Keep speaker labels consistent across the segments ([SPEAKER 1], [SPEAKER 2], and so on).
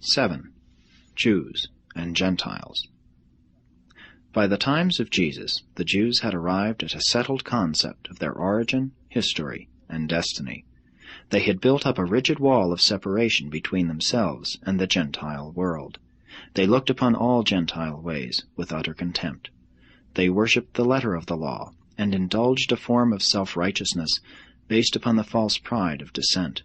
[SPEAKER 1] 7. Jews and Gentiles. By the times of Jesus, the Jews had arrived at a settled concept of their origin, history, and destiny. They had built up a rigid wall of separation between themselves and the Gentile world. They looked upon all Gentile ways with utter contempt. They worshipped the letter of the law and indulged a form of self-righteousness based upon the false pride of descent.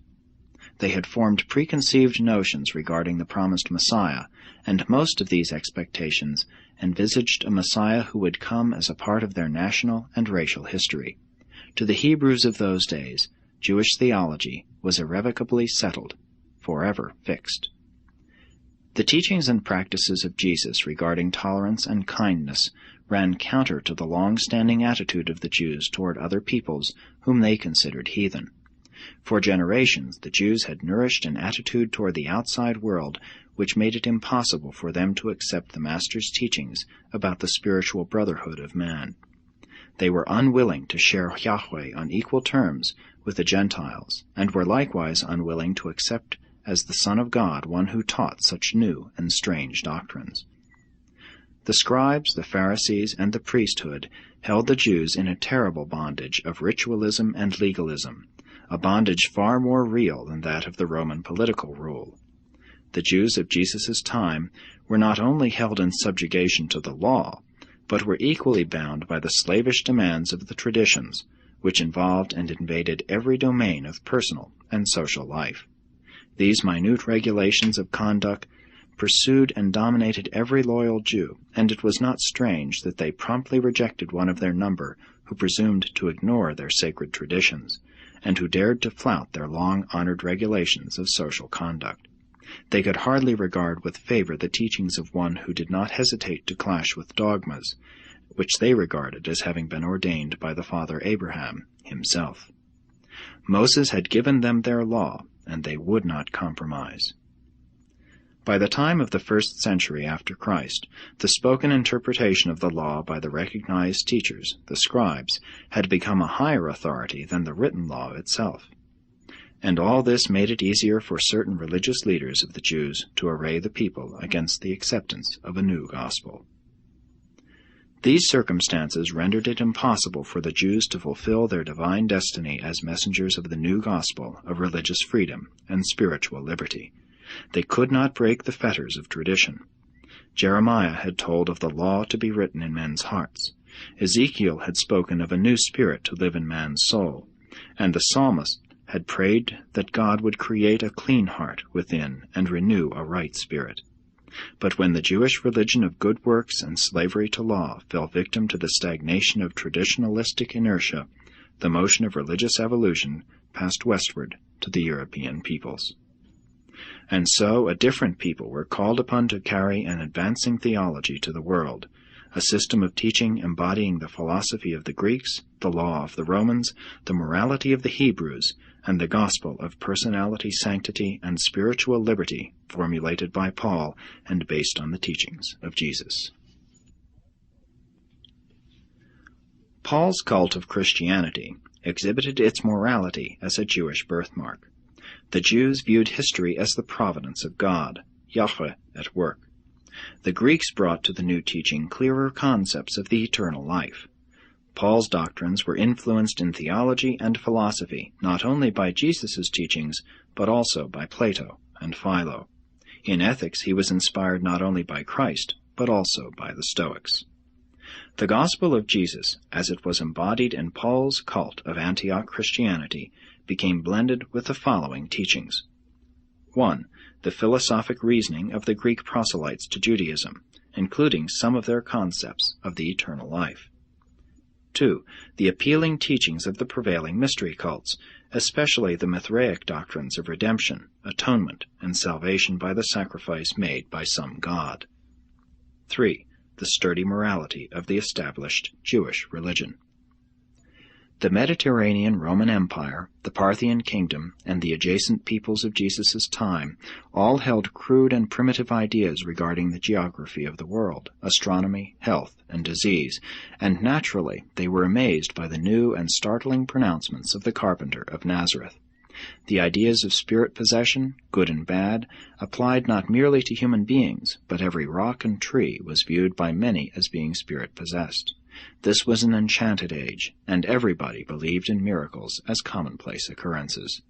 [SPEAKER 1] They had formed preconceived notions regarding the promised Messiah, and most of these expectations envisaged a Messiah who would come as a part of their national and racial history. To the Hebrews of those days, Jewish theology was irrevocably settled, forever fixed. The teachings and practices of Jesus regarding tolerance and kindness ran counter to the long-standing attitude of the Jews toward other peoples whom they considered heathen. For generations, the Jews had nourished an attitude toward the outside world which made it impossible for them to accept the Master's teachings about the spiritual brotherhood of man. They were unwilling to share Yahweh on equal terms with the Gentiles, and were likewise unwilling to accept as the Son of God one who taught such new and strange doctrines. The scribes, the Pharisees, and the priesthood held the Jews in a terrible bondage of ritualism and legalism, a bondage far more real than that of the Roman political rule. The Jews of Jesus' time were not only held in subjugation to the law, but were equally bound by the slavish demands of the traditions, which involved and invaded every domain of personal and social life. These minute regulations of conduct pursued and dominated every loyal Jew, and it was not strange that they promptly rejected one of their number who presumed to ignore their sacred traditions, and who dared to flout their long-honored regulations of social conduct. They could hardly regard with favor the teachings of one who did not hesitate to clash with dogmas, which they regarded as having been ordained by the father Abraham himself. Moses had given them their law, and they would not compromise. By the time of the 1st century after Christ, the spoken interpretation of the law by the recognized teachers, the scribes, had become a higher authority than the written law itself. And all this made it easier for certain religious leaders of the Jews to array the people against the acceptance of a new gospel. These circumstances rendered it impossible for the Jews to fulfill their divine destiny as messengers of the new gospel of religious freedom and spiritual liberty. They could not break the fetters of tradition. Jeremiah had told of the law to be written in men's hearts. Ezekiel had spoken of a new spirit to live in man's soul, and the psalmist had prayed that God would create a clean heart within and renew a right spirit. But when the Jewish religion of good works and slavery to law fell victim to the stagnation of traditionalistic inertia, the motion of religious evolution passed westward to the European peoples. And so a different people were called upon to carry an advancing theology to the world, a system of teaching embodying the philosophy of the Greeks, the law of the Romans, the morality of the Hebrews, and the gospel of personality, sanctity, and spiritual liberty formulated by Paul and based on the teachings of Jesus. Paul's cult of Christianity exhibited its morality as a Jewish birthmark. The Jews viewed history as the providence of God, Yahweh at work. The Greeks brought to the new teaching clearer concepts of the eternal life. Paul's doctrines were influenced in theology and philosophy not only by Jesus' teachings, but also by Plato and Philo. In ethics, he was inspired not only by Christ, but also by the Stoics. The gospel of Jesus, as it was embodied in Paul's cult of Antioch Christianity, became blended with the following teachings. 1. The philosophic reasoning of the Greek proselytes to Judaism, including some of their concepts of the eternal life. 2. The appealing teachings of the prevailing mystery cults, especially the Mithraic doctrines of redemption, atonement, and salvation by the sacrifice made by some god. 3. The sturdy morality of the established Jewish religion. The Mediterranean Roman Empire, the Parthian kingdom, and the adjacent peoples of Jesus' time all held crude and primitive ideas regarding the geography of the world, astronomy, health, and disease, and naturally they were amazed by the new and startling pronouncements of the carpenter of Nazareth. The ideas of spirit possession, good and bad, applied not merely to human beings, but every rock and tree was viewed by many as being spirit-possessed. This was an enchanted age, and everybody believed in miracles as commonplace occurrences.